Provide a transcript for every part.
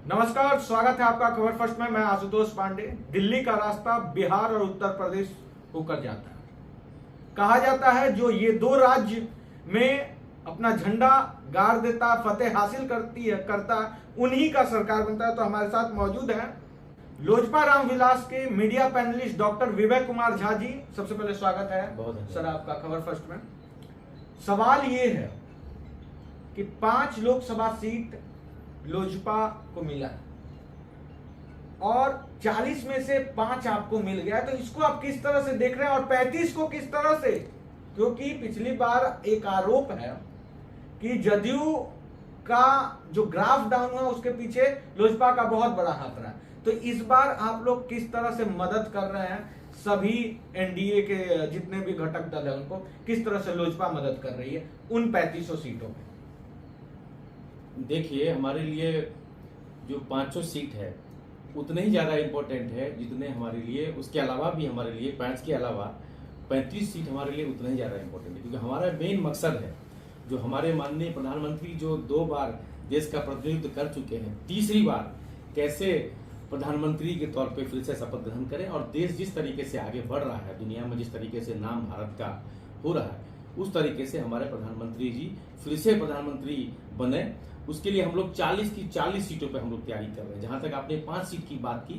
नमस्कार, स्वागत है आपका खबर फर्स्ट में। मैं आशुतोष पांडे। दिल्ली का रास्ता बिहार और उत्तर प्रदेश होकर जाता है। कहा जाता है जो ये दो राज्य में अपना झंडा गाड़ देता, फतेह हासिल करता, उन्हीं का सरकार बनता है। तो हमारे साथ मौजूद है लोजपा रामविलास के media panelist doctor Vivek Kumar Jha ji. सबसे पहले स्वागत है सर आपका खबर फर्स्ट में। सवाल ये है कि 5 लोकसभा सीट लोजपा को मिला और 40 में से 5 आपको मिल गया, तो इसको आप किस तरह से देख रहे हैं और 35 को किस तरह से? क्योंकि पिछली बार एक आरोप है कि जदयू का जो ग्राफ डाउन हुआ उसके पीछे लोजपा का बहुत बड़ा हाथ रहा है। तो इस बार आप लोग किस तरह से मदद कर रहे हैं? सभी एनडीए के जितने भी घटक दल है उनको किस तरह से लोजपा मदद कर रही है उन 3500 सीटों में? देखिए, हमारे लिए जो 500 सीट है उतने ही ज़्यादा इम्पोर्टेंट है जितने हमारे लिए, उसके अलावा भी हमारे लिए 5 के अलावा 35 सीट हमारे लिए उतने ही ज़्यादा इम्पोर्टेंट है। क्योंकि हमारा मेन मकसद है, जो हमारे माननीय प्रधानमंत्री जो 2 बार देश का प्रतिनिधित्व कर चुके हैं, तीसरी बार कैसे प्रधानमंत्री के तौर पे फिर से शपथ ग्रहण करें और देश जिस तरीके से आगे बढ़ रहा है, दुनिया में जिस तरीके से नाम भारत का हो रहा है, उस तरीके से हमारे प्रधानमंत्री जी फिर से प्रधानमंत्री बने। उसके लिए हम लोग 40 की 40 सीटों पे हम लोग तैयारी कर रहे हैं। जहां तक आपने 5 सीट की बात की,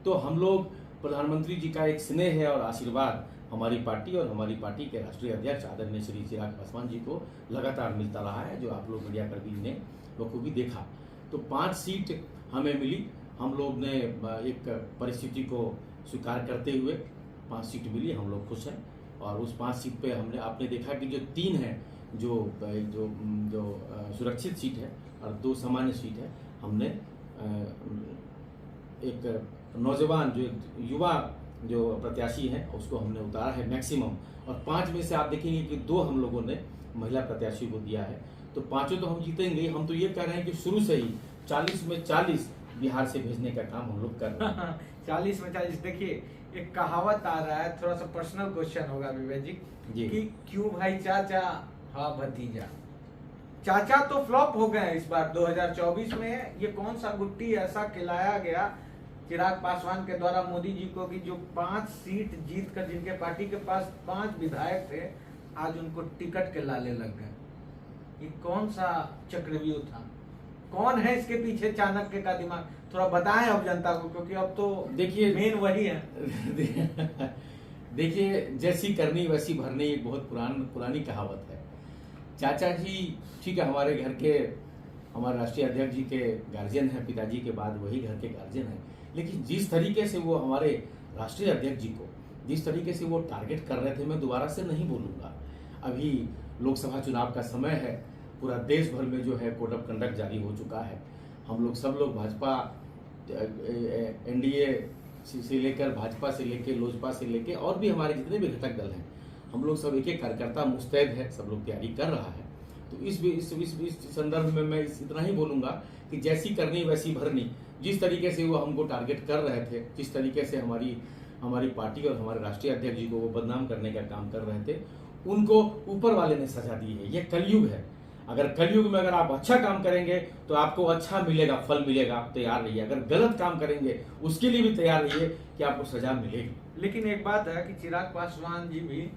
तो हम लोग प्रधानमंत्री जी का एक स्नेह है और आशीर्वाद हमारी पार्टी और हमारी पार्टी के राष्ट्रीय अध्यक्ष आदरणीय श्री चिराग पासवान जी को लगातार मिलता रहा है, जो आप लोग मीडिया कर्मी ने बखूबी देखा। तो 5 सीट हमें मिली। हम लोग ने एक परिस्थिति को स्वीकार करते हुए 5 सीट मिली, हम लोग खुश हैं। और उस 5 सीट पे आपने देखा कि जो 3 है जो सुरक्षित सीट है और 2 सामान्य सीट है। हमने एक नौजवान जो युवा जो प्रत्याशी है उसको हमने उतारा है मैक्सिमम, और 5 में से आप देखेंगे कि 2 हम लोगों ने महिला प्रत्याशी को दिया है। तो 5 तो हम जीतेंगे। हम तो ये कह रहे हैं कि शुरू से ही 40 में 40 बिहार से भेजने का काम हम लोग कर रहे हैं। 40 में 40। देखिए, एक कहावत आ रहा है, थोड़ा सा पर्सनल क्वेश्चन होगा विवेक जी कि क्यों भाई चाचा हाँ भतीजा। चाचा तो फ्लॉप हो गए इस बार 2024 में। ये कौन सा गुट्टी ऐसा खिलाया गया चिराग पासवान के द्वारा मोदी जी को कि जो 5 सीट जीत कर, जिनके पार्टी के पास 5 विधायक थे, आज उनको टिकट के लाले लग गए। ये कौन सा चक्रव्यूह था? कौन है इसके पीछे? चाणक्य का दिमाग थोड़ा बताएं अब जनता को, क्योंकि अब तो देखिए मेन वही है। देखिए, जैसी करनी वैसी भरनी एक बहुत पुरानी कहावत है। चाचा जी ठीक है, हमारे घर के, हमारे राष्ट्रीय अध्यक्ष जी के गार्जियन हैं, पिताजी के बाद वही घर के गार्जियन हैं। लेकिन जिस तरीके से वो हमारे राष्ट्रीय अध्यक्ष जी को जिस तरीके से वो टारगेट कर रहे थे, मैं दोबारा से नहीं बोलूँगा। अभी लोकसभा चुनाव का समय है, पूरा देश भर में जो है कोड ऑफ कंडक्ट जारी हो चुका है। हम लोग सब लोग भाजपा, एनडीए से लेकर, भाजपा से लेकर, लोजपा से लेकर और भी हमारे जितने भी घटक दल हैं, हम लोग सब एक कार्यकर्ता मुस्तैद है, सब लोग तैयारी कर रहा है। तो इस संदर्भ में मैं इतना ही बोलूँगा कि जैसी करनी वैसी भरनी। जिस तरीके से वो हमको टारगेट कर रहे थे, जिस तरीके से हमारी पार्टी और हमारे राष्ट्रीय अध्यक्ष जी को वो बदनाम करने का काम कर रहे थे, उनको ऊपर वाले ने सजा दी है। ये कलयुग है। अगर कलयुग में अगर आप अच्छा काम करेंगे तो आपको अच्छा मिलेगा, फल मिलेगा, आप तैयार रहिए। अगर गलत काम करेंगे उसके लिए भी तैयार रहिए कि आपको सजा मिलेगी। लेकिन एक बात है कि चिराग पासवान जी भी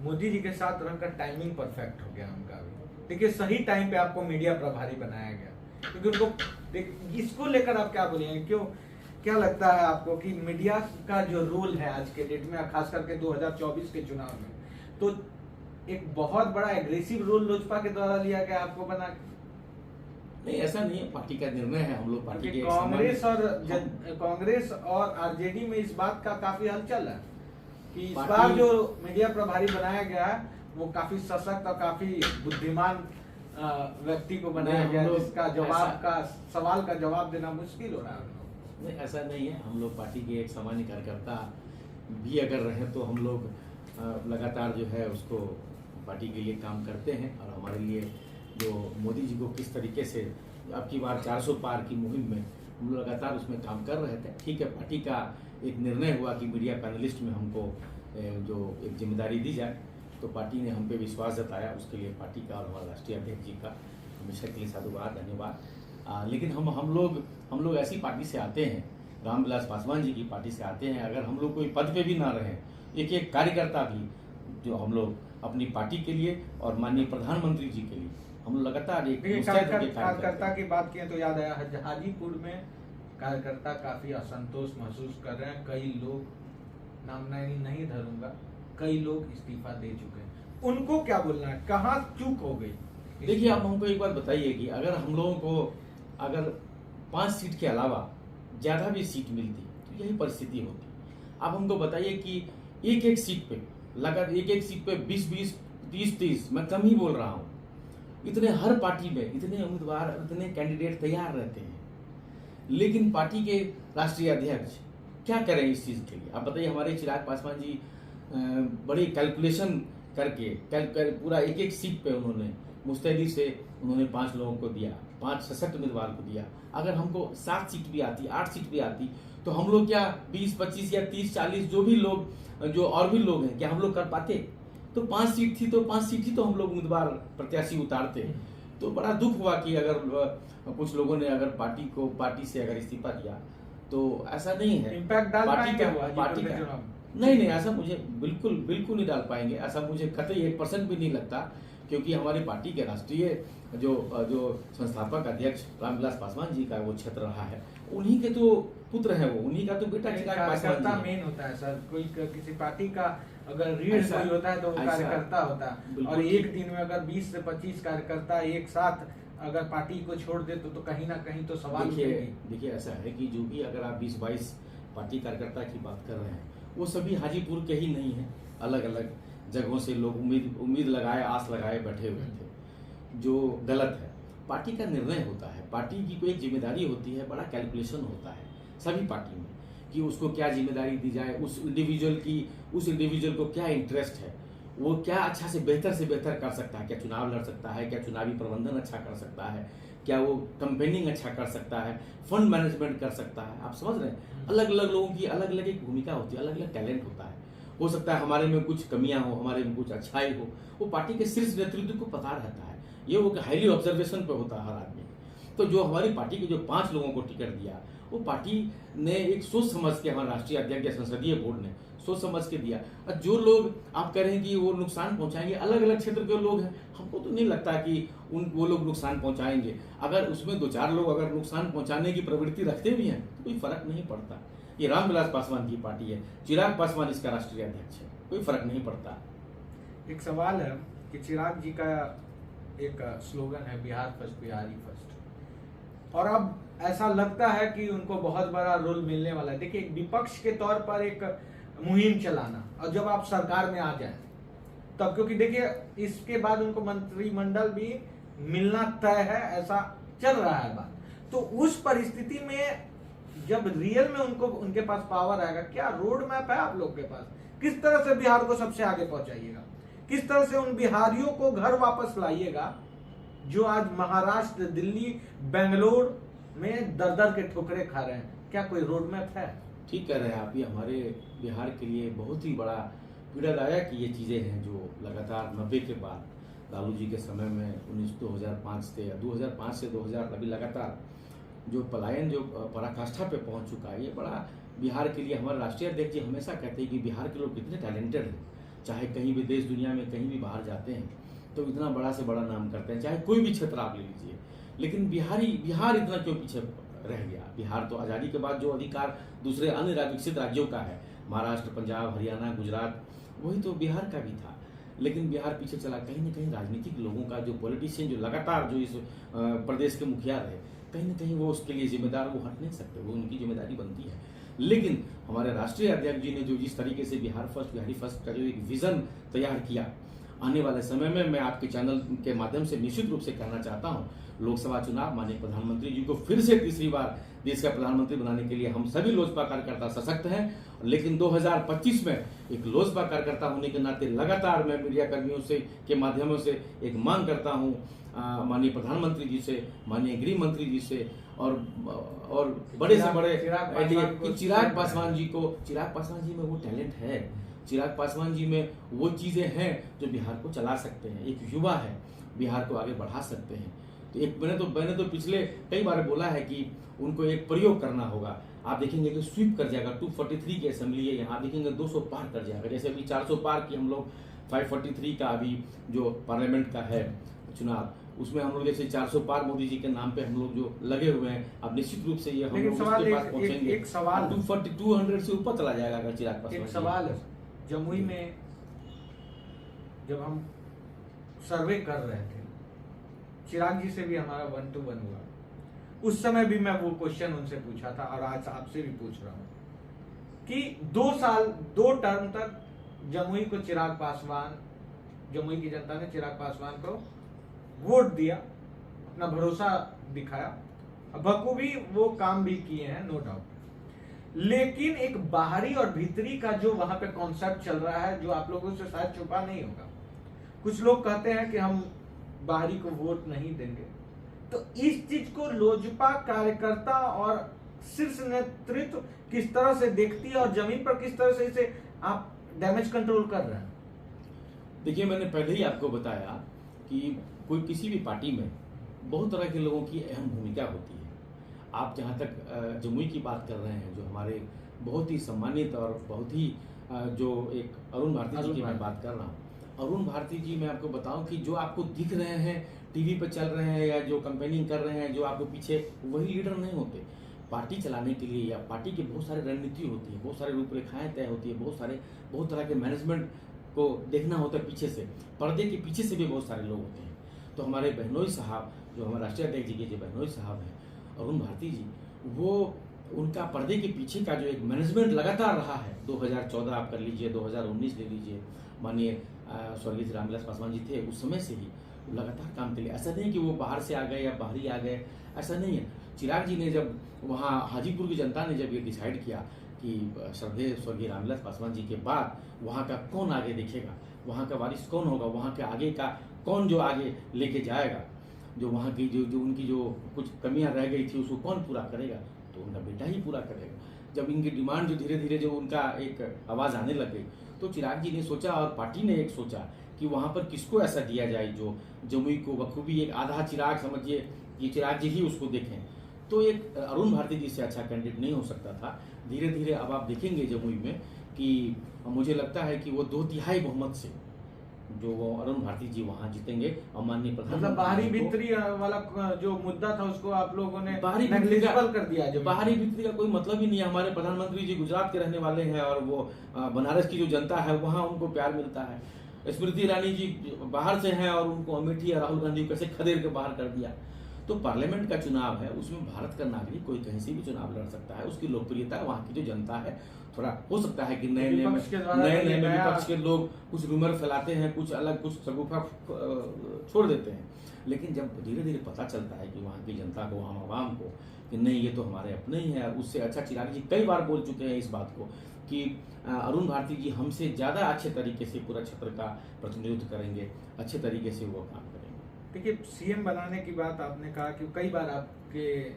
मोदी जी के साथ रहकर टाइमिंग परफेक्ट हो गया उनका भी। देखिए, सही टाइम पे आपको मीडिया प्रभारी बनाया गया, क्योंकि उनको इसको लेकर आप क्या बोलेंगे? क्यों, क्या लगता है आपको कि मीडिया का जो रोल है आज के डेट में, खास करके 2024 के चुनाव में, तो एक बहुत बड़ा एग्रेसिव रोल लोजपा के द्वारा लिया गया आपको बना के? नहीं, ऐसा नहीं है, पार्टी का निर्णय है। हम लोग पार्टी के कांग्रेस और आरजेडी में इस बात का काफी हलचल है कि इस बार जो मीडिया प्रभारी बनाया गया है वो काफी सशक्त और काफी बुद्धिमान व्यक्ति को बनाया गया, जिसका सवाल का जवाब देना मुश्किल हो रहा है। नहीं, ऐसा नहीं है। हम लोग पार्टी के एक सामान्य कार्यकर्ता भी अगर रहे तो हम लोग लगातार जो है उसको पार्टी के लिए काम करते हैं। और हमारे लिए जो मोदी जी को किस तरीके से अब की बार 400 पार की मुहिम में हम लोग लगातार उसमें काम कर रहे थे। ठीक है, पार्टी का एक निर्णय हुआ कि मीडिया पैनलिस्ट में हमको जो एक जिम्मेदारी दी जाए, तो पार्टी ने हम पे विश्वास जताया। उसके लिए पार्टी का और हमारे राष्ट्रीय अध्यक्ष जी का हमेशा के लिए साधुवाद, धन्यवाद। लेकिन हम लोग ऐसी पार्टी से आते हैं, रामविलास पासवान जी की पार्टी से आते हैं। अगर हम लोग कोई पद पे भी ना रहें, एक एक कार्यकर्ता भी जो हम लोग अपनी पार्टी के लिए और माननीय प्रधानमंत्री जी के लिए हम लोग लगातार एक मुस्तैद होकर कार्यकर्ता की बात किए तो याद आया हाजीपुर में कार्यकर्ता काफी असंतोष महसूस कर रहे हैं। कई लोग, नाम नहीं धरूंगा, कई लोग इस्तीफा दे चुके हैं। उनको क्या बोलना है, कहाँ चूक हो गई? देखिए, आप हमको एक बात बताइए कि अगर हम लोगों को अगर 5 सीट के अलावा ज्यादा भी सीट मिलती तो यही परिस्थिति होती। आप हमको बताइए कि एक एक सीट पे लगातार एक सीट पे 20-20, 30-30, मैं कम ही बोल रहा हूँ, इतने हर पार्टी में इतने उम्मीदवार, इतने कैंडिडेट तैयार रहते हैं, लेकिन पार्टी के राष्ट्रीय अध्यक्ष क्या करें इस चीज के लिए? आप बताइए। हमारे चिराग पासवान जी बड़ी कैलकुलेशन करके पूरा एक सीट पे उन्होंने मुस्तैदी से उन्होंने 5 लोगों को दिया, 5 सशक्त उम्मीदवार को दिया। अगर हमको 7 सीट भी आती, 8 सीट भी आती, तो हम लोग क्या 20-25 या 30-40 जो भी लोग, जो और भी लोग हैं, क्या हम लोग कर पाते? तो 5 सीट थी तो 5 सीट ही तो हम लोग उम्मीदवार प्रत्याशी उतारते। तो बड़ा दुख हुआ कि अगर कुछ लोगों ने अगर पार्टी से अगर इस्तीफा दिया, तो ऐसा नहीं है। इम्पैक्ट डाल पाएंगे पार्टी का नहीं, ऐसा मुझे बिल्कुल नहीं डाल पाएंगे। ऐसा मुझे कतई 1% भी नहीं लगता, क्योंकि हमारी पार्टी के राष्ट्रीय जो संस्थापक अध्यक्ष रामविलास पासवान जी का वो क्षेत्र रहा है, उन्हीं के तो पुत्र है, वो उन्हीं का तो बेटा चिराग पासवान जी मेन होता है सर। कोई किसी पार्टी का अगर रीढ़ कोई होता है तो वो कार्यकर्ता होता है। और एक दिन में अगर 20 से 25 कार्यकर्ता एक साथ अगर पार्टी को छोड़ दे तो कहीं ना कहीं तो सवाल। देखिए ऐसा है कि जो भी अगर आप 20-22 पार्टी कार्यकर्ता की बात कर रहे हैं, वो सभी हाजीपुर के ही नहीं है, अलग अलग जगहों से लोग उम्मीद लगाए, आस लगाए बैठे हुए थे, जो गलत है। पार्टी का निर्णय होता है, पार्टी की कोई एक जिम्मेदारी होती है, बड़ा कैलकुलेशन होता है सभी पार्टी में कि उसको क्या जिम्मेदारी दी जाए, उस इंडिविजुअल को क्या इंटरेस्ट है, वो क्या अच्छा से बेहतर कर सकता है, क्या चुनाव लड़ सकता है, क्या चुनावी प्रबंधन अच्छा कर सकता है, क्या वो कंपेनिंग अच्छा कर सकता है, फंड मैनेजमेंट कर सकता है। आप समझ रहे हैं, अलग अलग लोगों की अलग अलग एक भूमिका होती है, अलग अलग टैलेंट होता है। हो सकता है हमारे में कुछ कमियां हो, हमारे में कुछ अच्छाई हो, वो पार्टी के शीर्ष नेतृत्व को पता रहता है। ये वो हाईली ऑब्जर्वेशन पे होता है हर आदमी। तो जो हमारी पार्टी के जो 5 लोगों को टिकट दिया, वो पार्टी ने एक सोच समझ के, हमारे राष्ट्रीय अध्यक्ष या संसदीय बोर्ड ने सोच समझ के दिया। और जो लोग आप कह रहे हैं कि वो नुकसान पहुंचाएंगे, अलग अलग क्षेत्र के लोग हैं, हमको तो नहीं लगता कि वो लोग नुकसान पहुंचाएंगे। अगर उसमें 2-4 लोग अगर नुकसान पहुंचाने की प्रवृत्ति रखते भी हैं तो कोई फर्क नहीं पड़ता। ये रामविलास पासवान की पार्टी है, चिराग पासवान इसका राष्ट्रीय अध्यक्ष है, कोई फर्क नहीं पड़ता। एक सवाल है कि चिराग जी का एक स्लोगन है बिहार फर्स्ट, बिहारी फर्स्ट, और अब ऐसा लगता है कि उनको बहुत बड़ा रोल मिलने वाला है। देखिए, एक विपक्ष के तौर पर एक मुहिम चलाना, और जब आप सरकार में आ जाए तब, क्योंकि देखिए इसके बाद उनको मंत्रिमंडल भी मिलना तय है, ऐसा चल रहा है बात। तो उस परिस्थिति में जब रियल में उनके पास पावर आएगा, क्या रोड मैप है आप लोग के पास? किस तरह से बिहार को सबसे आगे पहुंचाइएगा? किस तरह से उन बिहारियों को घर वापस लाइएगा जो आज महाराष्ट्र, दिल्ली, बेंगलोर में दर के ठोकरे खा रहे हैं? क्या कोई रोड मैप है? ठीक कह रहे हैं आप। ये हमारे बिहार के लिए बहुत ही बड़ा पीड़ादायक ये चीज़ें हैं जो लगातार 90 के बाद लालू जी के समय में 2005 से 2000 अभी लगातार जो पलायन जो पराकाष्ठा पे पहुंच चुका है, ये बड़ा बिहार के लिए। हमारे राष्ट्रीय अध्यक्ष जी हमेशा कहते हैं कि बिहार के लोग कितने टैलेंटेड हैं, चाहे कहीं भी देश दुनिया में कहीं भी बाहर जाते हैं तो इतना बड़ा से बड़ा नाम करते हैं, चाहे कोई भी क्षेत्र आप ले लीजिए। लेकिन बिहार इतना क्यों पीछे रह गया? बिहार तो आज़ादी के बाद जो अधिकार दूसरे अन्य विकसित राज्यों का है, महाराष्ट्र, पंजाब, हरियाणा, गुजरात, वही तो बिहार का भी था। लेकिन बिहार पीछे चला। कहीं ना कहीं राजनीतिक लोगों का, जो पॉलिटिशियन जो लगातार जो इस प्रदेश के मुखिया रहे, कहीं ना कहीं वो उसके लिए जिम्मेदार, वो हट नहीं सकते, वो उनकी जिम्मेदारी बनती है। लेकिन हमारे राष्ट्रीय अध्यक्ष जी ने जो जिस तरीके से बिहार फर्स्ट, बिहारी फर्स्ट का जो एक विजन तैयार किया, आने वाले समय में मैं आपके चैनल के माध्यम से निश्चित रूप से कहना चाहता हूं, लोकसभा चुनाव, माननीय प्रधानमंत्री जी को फिर से तीसरी बार देश का प्रधानमंत्री बनाने के लिए हम सभी लोजपा कार्यकर्ता सशक्त हैं। लेकिन 2025 में एक लोजपा कार्यकर्ता होने के नाते लगातार मैं मीडिया कर्मियों से के माध्यमों से एक मांग करता हूं माननीय प्रधानमंत्री जी से, माननीय गृह मंत्री जी से, और बड़े से बड़े चिराग पासवान जी में वो टैलेंट है, चिराग पासवान जी में वो चीजें हैं जो बिहार को चला सकते हैं। एक युवा है, बिहार को आगे बढ़ा सकते हैं। तो मैंने तो पिछले कई बार बोला है कि उनको एक प्रयोग करना होगा। आप देखेंगे कि स्वीप कर जाएगा, 243 की असेंबली है यहाँ, देखेंगे 200 पार कर जाएगा। जैसे अभी 400 पार की हम लोग 543 का अभी जो पार्लियामेंट का है चुनाव, उसमें हम लोग जैसे 400 पार मोदी जी के नाम पे हम लोग जो लगे हुए हैं, अब निश्चित रूप से ये हम लोग उसके पास पहुंचेंगे। एक सवाल 200 से ऊपर चला जाएगा अगर चिराग पासवान। एक सवाल है, जमुई में जब हम सर्वे कर रहे थे, चिराग जी से भी हमारा 1 to 1 हुआ, उस समय भी मैं वो क्वेश्चन उनसे पूछा था और आज आपसे भी पूछ रहा हूं कि 2 टर्म तक जमुई को चिराग पासवान, जमुई की जनता ने चिराग पासवान को वोट दिया, अपना भरोसा दिखाया, बखूबी वो काम भी किए हैं, नो डाउट। लेकिन एक बाहरी और भीतरी का जो वहां पे कॉन्सेप्ट चल रहा है, जो आप लोगों से शायद छुपा नहीं होगा। कुछ लोग कहते हैं कि हम बाहरी को वोट नहीं देंगे, तो इस चीज को लोजपा कार्यकर्ता और शीर्ष नेतृत्व किस तरह से देखती है और जमीन पर किस तरह से इसे आप डैमेज कंट्रोल कर रहे हैं? देखिए, मैंने पहले ही आपको बताया कि कोई किसी भी पार्टी में बहुत तरह के लोगों की अहम भूमिका होती है। आप जहाँ तक जमुई की बात कर रहे हैं, जो हमारे बहुत ही सम्मानित और बहुत ही जो एक अरुण भारती जी की मैं बात कर रहा हूँ, अरुण भारती जी, मैं आपको बताऊं कि जो आपको दिख रहे हैं टीवी पे चल रहे हैं या जो कंपेनिंग कर रहे हैं, जो आपको पीछे, वही लीडर नहीं होते। पार्टी चलाने के लिए या पार्टी की बहुत सारी रणनीति होती है, बहुत सारी रूपरेखाएं तय होती है, बहुत तरह के मैनेजमेंट को देखना होता है पीछे से, पर्दे के पीछे से भी बहुत सारे लोग होते हैं। तो हमारे बहनोई साहब, जो हमारे राष्ट्रीय अध्यक्ष जी के जो बहनोई साहब हैं, अरुण भारती जी, वो उनका पर्दे के पीछे का जो एक मैनेजमेंट लगातार रहा है, 2014 आप कर लीजिए, 2019 ले लीजिए, माननीय स्वर्गीय श्री रामविलास पासवान जी थे, उस समय से ही लगातार काम के लिए, ऐसा नहीं कि वो बाहर से आ गए या बाहरी आ गए, ऐसा नहीं है। चिराग जी ने जब वहाँ हाजीपुर की जनता ने जब ये डिसाइड किया कि श्रद्धेय स्वर्गीय रामविलास पासवान जी के बाद वहाँ का कौन आगे देखेगा, वहाँ का वारिस कौन होगा, वहाँ के आगे का कौन जो आगे लेके जाएगा, जो वहाँ की जो उनकी जो कुछ कमियाँ रह गई थी उसको कौन पूरा करेगा, तो उनका बेटा ही पूरा करेगा। जब इनकी डिमांड जो धीरे धीरे जो उनका एक आवाज़ आने लग गई, तो चिराग जी ने सोचा और पार्टी ने एक सोचा कि वहाँ पर किसको ऐसा दिया जाए जो जमुई को बखूबी एक आधा चिराग समझिए कि चिराग जी ही उसको देखें। तो एक अरुण भारती जी से अच्छा कैंडिडेट नहीं हो सकता था। धीरे धीरे अब आप देखेंगे जमुई में कि मुझे लगता है कि वो 2/3 बहुमत से जो वो अरुण भारती जी वहाँ जीतेंगे और माननीय प्रधानमंत्री, मतलब बाहरी भीतरी वाला जो मुद्दा था उसको आप लोगों ने बाहरी नेग्लिजिबल कर दिया। बाहरी भीतरी का कोई मतलब ही नहीं है। हमारे प्रधानमंत्री जी गुजरात के रहने वाले हैं और वो बनारस की जो जनता है वहाँ उनको प्यार मिलता है। स्मृति ईरानी जी बाहर से हैं और उनको अमेठी या राहुल गांधी कैसे खदेड़ के बाहर कर दिया। तो पार्लियामेंट का चुनाव है, उसमें भारत का नागरिक कोई कहीं से भी चुनाव लड़ सकता है। उसकी लोकप्रियता, वहाँ की जो जनता है, थोड़ा हो सकता है कि नए नए विपक्ष के लोग कुछ रूमर फैलाते हैं, कुछ अलग कुछ शगुफा छोड़ देते हैं, लेकिन जब धीरे धीरे पता चलता है कि वहाँ की जनता को, आम आवाम को, कि नहीं ये तो हमारे अपने ही है। उससे अच्छा चिराग जी कई बार बोल चुके हैं इस बात को कि अरुण भारती जी हमसे ज़्यादा अच्छे तरीके से पूरा क्षेत्र का प्रतिनिधित्व करेंगे, अच्छे तरीके से वो काम करेंगे। देखिए, सीएम बनाने की बात आपने कहा कि कई बार आपके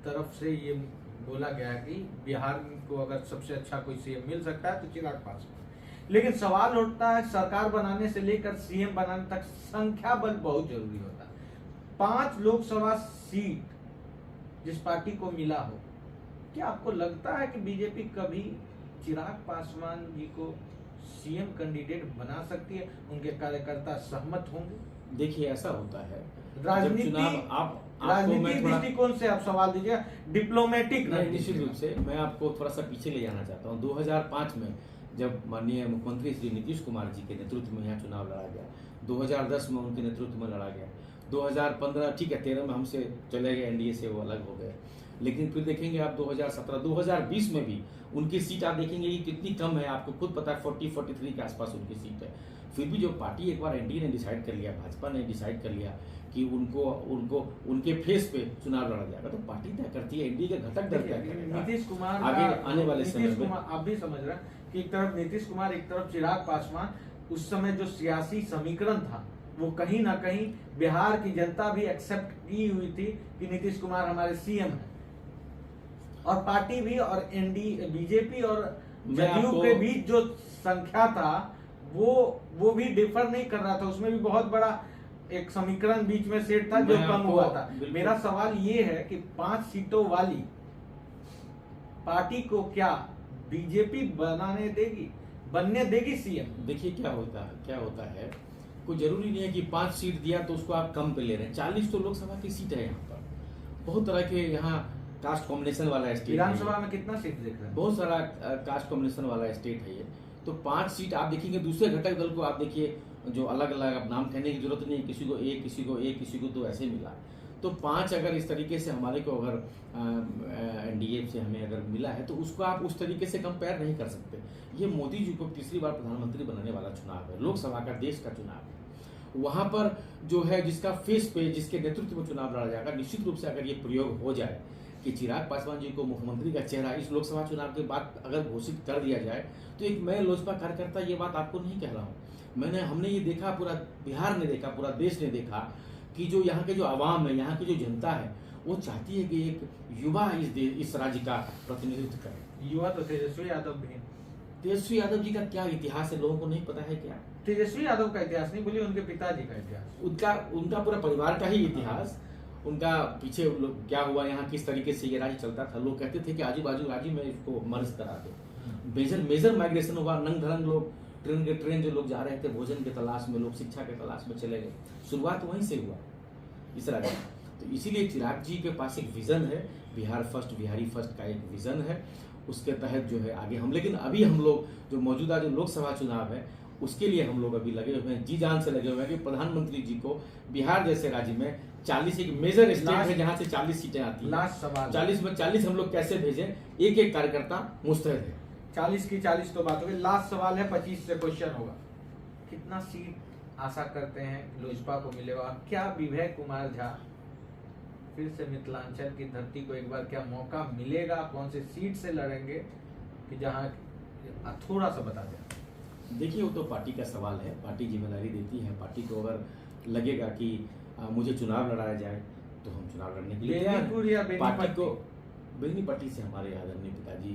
तरफ से ये बोला गया कि बिहार को अगर सबसे अच्छा कोई सीएम मिल सकता है तो चिराग पासवान। लेकिन सवाल उठता है, सरकार बनाने से लेकर सीएम बनाने तक संख्या बल बहुत जरूरी होता है। 5 लोकसभा सीट जिस पार्टी को मिला हो, क्या आपको लगता है कि बीजेपी कभी चिराग पासवान जी को सीएम कैंडिडेट बना सकती है? उनके कार्यकर्ता सहमत होंगे? देखिए, ऐसा होता है राजनीतिक दृष्टिकोण से आप सवाल दीजिए, डिप्लोमेटिक निश्चित रूप से मैं आपको थोड़ा सा पीछे ले जाना चाहता हूँ। 2005 में जब माननीय मुख्यमंत्री श्री नीतीश कुमार जी के नेतृत्व में यहाँ चुनाव लड़ा गया, 2010 में उनके नेतृत्व में लड़ा गया, 2015 ठीक है 13 में हमसे चले गए, एनडीए से वो अलग हो गए, लेकिन फिर देखेंगे आप 2017 2020 में भी उनकी सीट आप देखेंगे कि कितनी कम है। आपको खुद पता है 40-43 के आसपास उनकी सीट है। फिर भी जो पार्टी एक बार एनडीए ने डिसाइड कर लिया, भाजपा ने डिसाइड कर लिया कि उनको उनके फेस पे चुनाव लड़ा जाएगा, तो पार्टी तय करती है, एनडीए का घटक दल तय करेगा। नीतीश कुमार आगे आने वाले समय में आप भी समझ रहे हैं कि एक तरफ नीतीश कुमार, एक तरफ चिराग पासवान, उस समय जो सियासी समीकरण था वो कहीं ना कहीं बिहार की जनता भी एक्सेप्ट की हुई थी कि नीतीश कुमार हमारे सीएम हैं, और पार्टी भी और एनडीए बीजेपी और जदयू के बीच जो संख्या था वो भी डिफर नहीं कर रहा था। उसमें भी बहुत बड़ा एक समीकरण बीच में सेट था जो मैं कम आपको- हुआ था। बिल्कुल। मेरा सवाल ये है कि 5 सीटों वाली पार्टी को क्या बीजेपी बनने देगी सीएम? देखिए क्या होता है, कोई जरूरी नहीं है कि 5 सीट दिया तो उसको आप कम पे ले रहे हैं। 40 तो लोकसभा की सीट है यहाँ पर, बहुत तरह के यहाँ कास्ट कॉम्बिनेशन वाला स्टेट है। विधानसभा में कितना सीट देख रहे हैं? बहुत सारा कास्ट कॉम्बिनेशन वाला स्टेट है ये। तो 5 सीट आप देखेंगे, दूसरे घटक दल को आप देखिए जो अलग अलग, अब नाम कहने की जरूरत नहीं है, किसी को एक, किसी को एक, किसी को तो ऐसे मिला। तो 5 अगर इस तरीके से हमारे को अगर एनडीए से हमें अगर मिला है तो उसको आप उस तरीके से कंपेयर नहीं कर सकते। ये मोदी जी को तीसरी बार प्रधानमंत्री बनाने वाला चुनाव है, लोकसभा का, देश का चुनाव है। वहां पर जो है जिसका फेस पे, जिसके नेतृत्व में चुनाव लड़ा जाएगा, निश्चित रूप से अगर ये प्रयोग हो जाए कि चिराग पासवान जी को मुख्यमंत्री का चेहरा इस लोकसभा चुनाव के बाद अगर घोषित कर दिया जाए, तो एक मैं लोजपा कार्यकर्ता ये बात आपको नहीं कह रहा हूँ, हमने ये देखा, पूरा बिहार ने देखा, पूरा देश ने देखा कि जो यहाँ के जो आवाम है, यहाँ की जो जनता है, वो चाहती है कि एक युवा इस राज्य का प्रतिनिधित्व करे। युवा तो तेजस्वी यादव भी हैं। तेजस्वी यादव जी का क्या इतिहास है, लोगों को नहीं पता है क्या? तेजस्वी यादव का इतिहास नहीं, बोलिए उनके पिताजी का इतिहास, उनका पूरा परिवार का ही इतिहास, उनका पीछे क्या हुआ, यहाँ किस तरीके से ये राज्य चलता था। लोग कहते थे कि आजू बाजू राज्य में इसको मर्ज करा दो। मेजर माइग्रेशन हुआ, नंग धरंग लोग, ट्रेन जो लोग जा रहे थे भोजन के तलाश में, लोग शिक्षा के तलाश में चले गए। शुरुआत वहीं से हुआ इस राज्य में। तो इसीलिए चिराग जी के पास एक विजन है, बिहार फर्स्ट, बिहारी फर्स्ट का एक विजन है, उसके तहत जो है आगे हम, लेकिन अभी हम लोग जो मौजूदा जो लोकसभा चुनाव है उसके लिए हम लोग अभी लगे हुए हैं, जी जान से लगे हुए हैं कि प्रधानमंत्री जी को बिहार जैसे राज्य में 40, एक मेजर स्टेट है जहां से 40 सीटें आती हैं, लास्ट सवाल 40 में 40 हम लोग कैसे भेजें, एक एक कार्यकर्ता मुस्तैद है। 40 की 40 तो बात हो गई। लास्ट सवाल है, 25 से क्वेश्चन होगा। कितना सीट आशा करते हैं लोजपा को मिलेगा? क्या विजय कुमार झा फिर से मिथिलांचल की धरती को एक बार क्या मौका मिलेगा? कौन से सीट से लड़ेंगे कि जहां थोड़ा सा बता दें। देखिए वो तो पार्टी का सवाल है, पार्टी जिम्मेदारी देती है। पार्टी को अगर लगेगा कि मुझे चुनाव लड़ाया जाए तो हम चुनाव लड़ने के लिए बेनीपुर या पार्टी को, बेनीपट्टी से हमारे आदरणीय पिताजी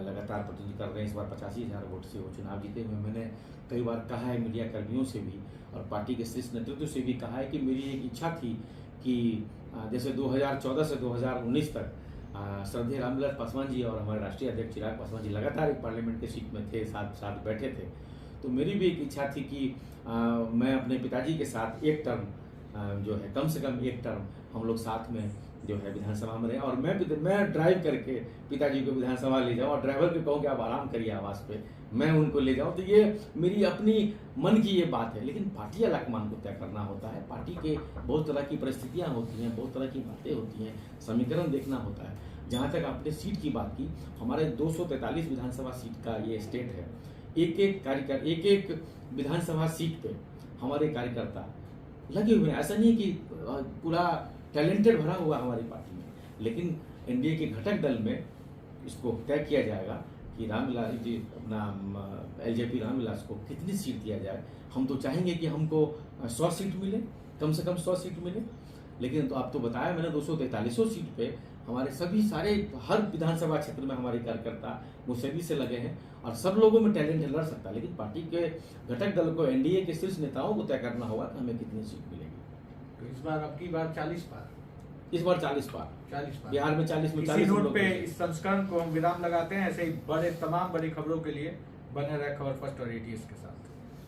लगातार प्रतिनिधित्व कर रहे हैं। इस बार 85,000 वोट से वो चुनाव जीते हुए। मैंने कई बार कहा है मीडिया कर्मियों से भी और पार्टी के शीर्ष नेतृत्व से भी कहा है कि मेरी एक इच्छा थी कि जैसे 2014 से 2019 तक श्रद्धेय रामविलास पासवान जी और हमारे राष्ट्रीय अध्यक्ष चिराग पासवान जी लगातार एक पार्लियामेंट के सीट में थे, साथ बैठे थे। तो मेरी भी एक इच्छा थी कि मैं अपने पिताजी के साथ एक टर्म जो है, कम से कम एक टर्म हम लोग साथ में जो है विधानसभा में रहे, और मैं ड्राइव करके पिताजी को विधानसभा ले जाऊं और ड्राइवर को कहूँ कि आप आराम करिए आवास पे, मैं उनको ले जाऊं। तो ये मेरी अपनी मन की ये बात है, लेकिन पार्टी आलाकमान को तय करना होता है। पार्टी के बहुत तरह की परिस्थितियां होती हैं, बहुत तरह की बातें होती हैं, समीकरण देखना होता है। जहाँ तक आपने सीट की बात की, हमारे 243 विधानसभा सीट का ये स्टेट है। एक विधानसभा सीट पे हमारे कार्यकर्ता लगे हुए हैं। ऐसा नहीं कि पूरा टैलेंटेड भरा हुआ हमारी पार्टी में, लेकिन एनडीए के घटक दल में इसको तय किया जाएगा कि रामविलास जी, अपना एलजेपी रामविलास को कितनी सीट दिया जाए। हम तो चाहेंगे कि हमको 100 सीट मिले, कम से कम 100 सीट मिले, लेकिन तो आप तो बताया मैंने 243 सीट पे हमारे सारे हर विधानसभा क्षेत्र में हमारे कार्यकर्ता मुस्तैदी से लगे हैं और सब लोगों में टैलेंट लड़ सकता है। लेकिन पार्टी के घटक दल को, एनडीए के शीर्ष नेताओं को तय करना होगा कि हमें कितनी सीट मिलेगी। तो इस बार आपकी बार 40 पार, इस बार 40 पार, 40 पार बिहार में 40 में इसी 40 नोट पे इस संस्करण को हम विराम लगाते हैं। ऐसे ही तमाम बड़ी खबरों के लिए बने रहे खबर फर्स्ट और एटीएस के साथ।